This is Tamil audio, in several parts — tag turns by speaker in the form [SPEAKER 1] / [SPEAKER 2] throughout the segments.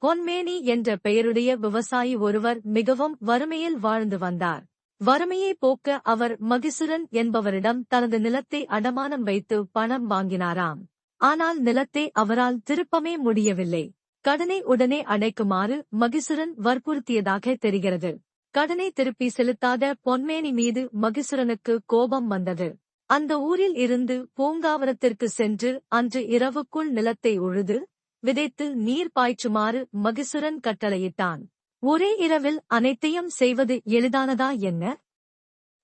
[SPEAKER 1] பொன்மேனி என்ற பெயருடைய விவசாயி ஒருவர் மிகவும் வறுமையில் வாழ்ந்து வந்தார். வறுமையை போக்க அவர் மகிசுரன் என்பவரிடம் தனது நிலத்தை அடமானம் வைத்து பணம் வாங்கினாராம். ஆனால் நிலத்தை அவரால் திருப்பவே முடியவில்லை. கடனை உடனே அடைக்குமாறு மகிசுரன் வற்புறுத்தியதாக தெரிகிறது. கடனை திருப்பி செலுத்தாத பொன்மேனி மீது மகிசுரனுக்கு கோபம் வந்தது. அந்த ஊரில் இருந்து பூங்காவனத்திற்கு சென்று அன்று இரவுக்குள் நிலத்தை உழுது விதைத்து நீர் பாய்ச்சுமாறு மகிசுரன் கட்டளையிட்டான். ஒரே இரவில் அனைத்தையும் செய்வது எளிதானதா என்ன?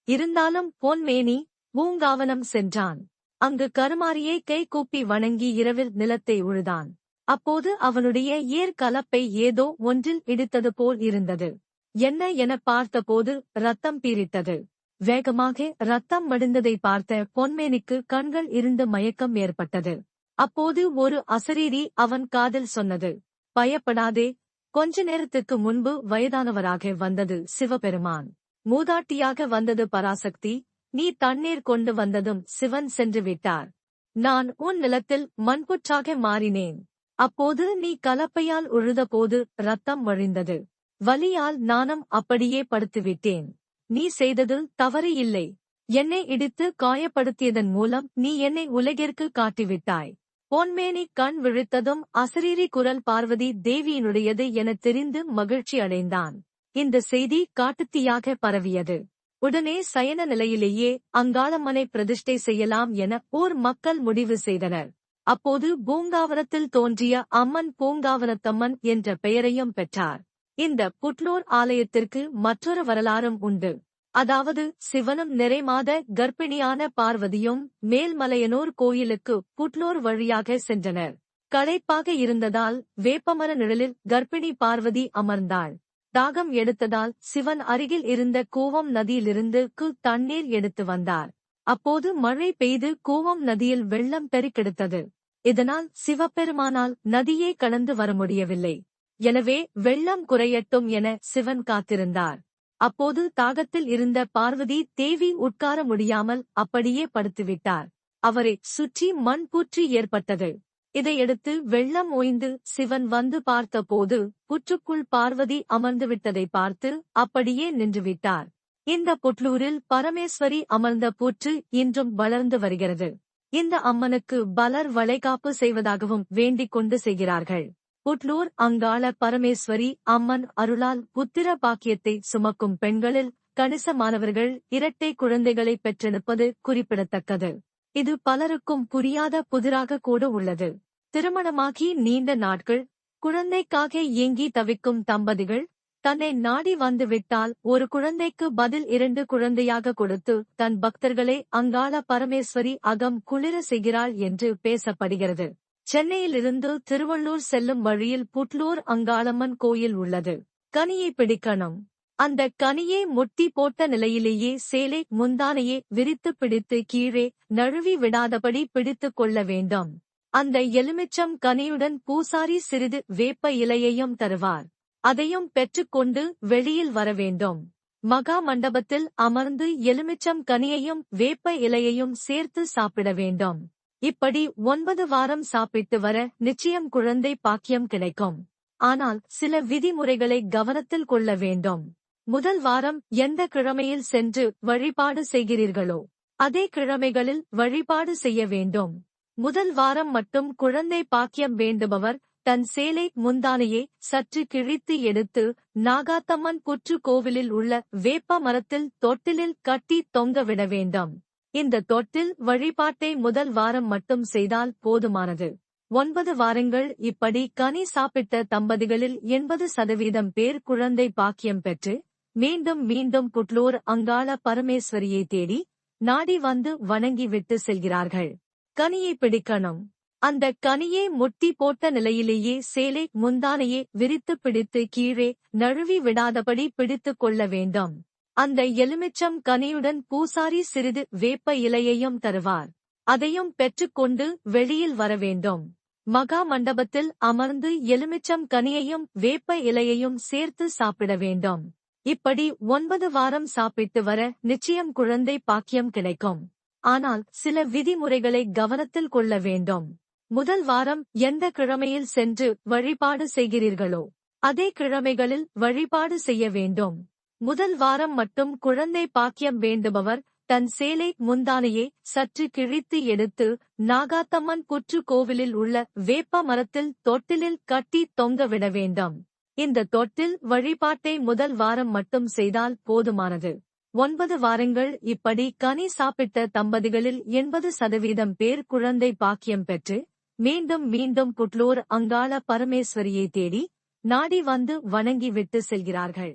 [SPEAKER 1] இருந்தாலும் பொன்மேனி பூங்காவனம் சென்றான். அங்கு கருமாரியை கை கூப்பி வணங்கி இரவில் நிலத்தை உழுதான். அப்போது அவனுடைய ஏர் கலப்பை ஏதோ ஒன்றில் இடித்தது போல் இருந்தது. என்ன என பார்த்தபோது ரத்தம் பீரிட்டது. வேகமாக ரத்தம் வடிந்ததை பார்த்த பொன்மேனிக்கு கண்கள் இருண்டு மயக்கம் ஏற்பட்டது. அப்போது ஒரு அசரீரி அவன் காதில் சொன்னது, பயப்படாதே, கொஞ்ச நேரத்துக்கு முன்பு வயதானவராக வந்தது சிவபெருமான், மூதாட்டியாக வந்தது பராசக்தி, நீ தண்ணீர் கொண்டு வந்ததும் சிவன் சென்று விட்டார். நான் உன் நிலத்தில் மண்புற்றாக மாறினேன். அப்போது நீ கலப்பையால் உழுதபோது ரத்தம் வழிந்தது. வலியால் நானும் அப்படியே படுத்துவிட்டேன். நீ செய்தது தவறு இல்லை. என்னை இடித்து காயப்படுத்தியதன் மூலம் நீ என்னை உலகிற்கு காட்டிவிட்டாய். பொன்மேனி கண் விழித்ததும் அசரீரி குரல் பார்வதி தேவியினுடையது என தெரிந்து மகிழ்ச்சி அடைந்தான். இந்த செய்தி காட்டுத்தீயாக பரவியது. உடனே சயன நிலையிலேயே அங்காளம்மனை பிரதிஷ்டை செய்யலாம் என ஊர் மக்கள் முடிவு செய்தனர். அப்போது பூங்காவனத்தில் தோன்றிய அம்மன் பூங்காவனத்தம்மன் என்ற பெயரையும் பெற்றார். இந்த புட்லூர் ஆலயத்திற்கு மற்றொரு வரலாறும் உண்டு. அதாவது சிவனும் நிறைமாத கர்ப்பிணியான பார்வதியும் மேல்மலையனூர் கோயிலுக்கு புட்லூர் வழியாக சென்றனர். களைப்பாக இருந்ததால் வேப்பமர நிழலில் கர்ப்பிணி பார்வதி அமர்ந்தாள். தாகம் எடுத்ததால் சிவன் அருகில் இருந்த கூவம் நதியிலிருந்து தண்ணீர் எடுத்து வந்தார். அப்போது மழை பெய்து கூவம் நதியில் வெள்ளம் பெருக்கெடுத்தது. இதனால் சிவபெருமானால் நதியே கடந்து வர முடியவில்லை. எனவே வெள்ளம் குறையட்டும் என சிவன் காத்திருந்தார். அப்போது தாகத்தில் இருந்த பார்வதி தேவி உட்கார முடியாமல் அப்படியே படுத்துவிட்டார். அவரை சுற்றி மண் புற்று ஏற்பட்டது. இதையடுத்து வெள்ளம் ஓய்ந்து சிவன் வந்து பார்த்தபோது புற்றுக்குள் பார்வதி அமர்ந்துவிட்டதை பார்த்து அப்படியே நின்றுவிட்டார். இந்த புட்லூரில் பரமேஸ்வரி அமர்ந்த புற்று இன்றும் வளர்ந்து வருகிறது. இந்த அம்மனுக்கு பலர் வளைகாப்பு செய்வதாகவும் வேண்டிக் கொண்டு செய்கிறார்கள். புட்லூர் அங்காள பரமேஸ்வரி அம்மன் அருளால் புத்திர பாக்கியத்தை சுமக்கும் பெண்களில் கணிசமானவர்கள் இரட்டை குழந்தைகளை பெற்றெடுப்பது குறிப்பிடத்தக்கது. இது பலருக்கும் புரியாத புதிராக கூட உள்ளது. திருமணமாகி நீண்ட நாட்கள் குழந்தைக்காக ஏங்கி தவிக்கும் தம்பதிகள் தன்னை நாடி வந்துவிட்டால் ஒரு குழந்தைக்கு பதில் 2 குழந்தையாக கொடுத்து தன் பக்தர்களை அங்காள பரமேஸ்வரி அகம் குளிர செய்கிறாள் என்று பேசப்படுகிறது. சென்னையிலிருந்து திருவள்ளூர் செல்லும் வழியில் புட்லூர் அங்காளம்மன் கோயில் உள்ளது. கனியை பிடிக்கணும். அந்த கனியை முட்டி போட்ட நிலையிலேயே சேலை முந்தானையே விரித்து பிடித்து கீழே நழுவி விடாதபடி பிடித்துக் கொள்ள வேண்டும். அந்த எலுமிச்சம் கனியுடன் பூசாரி சிறிது வேப்ப இலையையும் தருவார். அதையும் பெற்றுக்கொண்டு வெளியில் வர வேண்டும். மகா மண்டபத்தில் அமர்ந்து எலுமிச்சம் கனியையும் வேப்ப இலையையும் சேர்த்து சாப்பிட வேண்டும். இப்படி 9 வாரம் சாப்பிட்டு வர நிச்சயம் குழந்தை பாக்கியம் கிடைக்கும். ஆனால் சில விதிமுறைகளை கவனத்தில் கொள்ள வேண்டும். முதல் வாரம் எந்த கிழமையில் சென்று வழிபாடு செய்கிறீர்களோ அதே கிழமைகளில் வழிபாடு செய்ய வேண்டும். முதல் வாரம் மட்டும் குழந்தை பாக்கியம் வேண்டுபவர் தன் சேலை முந்தானையை சற்று கிழித்து எடுத்து நாகாத்தம்மன் புற்று கோவிலில் உள்ள வேப்ப மரத்தில் தொட்டிலில் கட்டி தொங்க விட வேண்டும். இந்த தொட்டில் வழிபாட்டை முதல் வாரம் மட்டும் செய்தால் போதுமானது. 9 வாரங்கள் இப்படி கனி சாப்பிட்ட தம்பதிகளில் 80% பேர் குழந்தை பாக்கியம் பெற்று மீண்டும் மீண்டும் புட்லூர் அங்காள பரமேஸ்வரியை தேடி நாடி வந்து வணங்கி விட்டு செல்கிறார்கள். கனியை பிடிக்கணும். அந்த கனியை முட்டி போட்ட நிலையிலேயே சேலை முந்தானையே விரித்து பிடித்து கீழே நழுவி விடாதபடி பிடித்துக் கொள்ள வேண்டும். அந்த எலுமிச்சம் கனியுடன் பூசாரி சிறிது வேப்ப இலையையும் தருவார். அதையும் பெற்றுக்கொண்டு வெளியில் வர வேண்டும். மகா மண்டபத்தில் அமர்ந்து எலுமிச்சம் கனியையும் வேப்ப இலையையும் சேர்த்து சாப்பிட வேண்டும். இப்படி 9 வாரம் சாப்பிட்டு வர நிச்சயம் குழந்தை பாக்கியம் கிடைக்கும். ஆனால் சில விதிமுறைகளை கவனத்தில் கொள்ள வேண்டும். முதல் வாரம் எந்த கிழமையில் சென்று வழிபாடு செய்கிறீர்களோ அதே கிழமைகளில் வழிபாடு செய்ய வேண்டும். முதல் வாரம் மட்டும் குழந்தை பாக்கியம் வேண்டுபவர் தன் சேலை முந்தானையை சற்று கிழித்து எடுத்து நாகாத்தம்மன் புற்று கோவிலில் உள்ள வேப்ப மரத்தில் தொட்டிலில் கட்டி தொங்கவிட வேண்டும். இந்த தொட்டில் வழிபாட்டை முதல் வாரம் மட்டும் செய்தால் போதுமானது. 9 வாரங்கள் இப்படி கனி சாப்பிட்ட தம்பதிகளில் 80% பேர் குழந்தை பாக்கியம் பெற்று மீண்டும் மீண்டும் புட்லூர் அங்காள பரமேஸ்வரியை தேடி நாடி வந்து வணங்கி விட்டு செல்கிறார்கள்.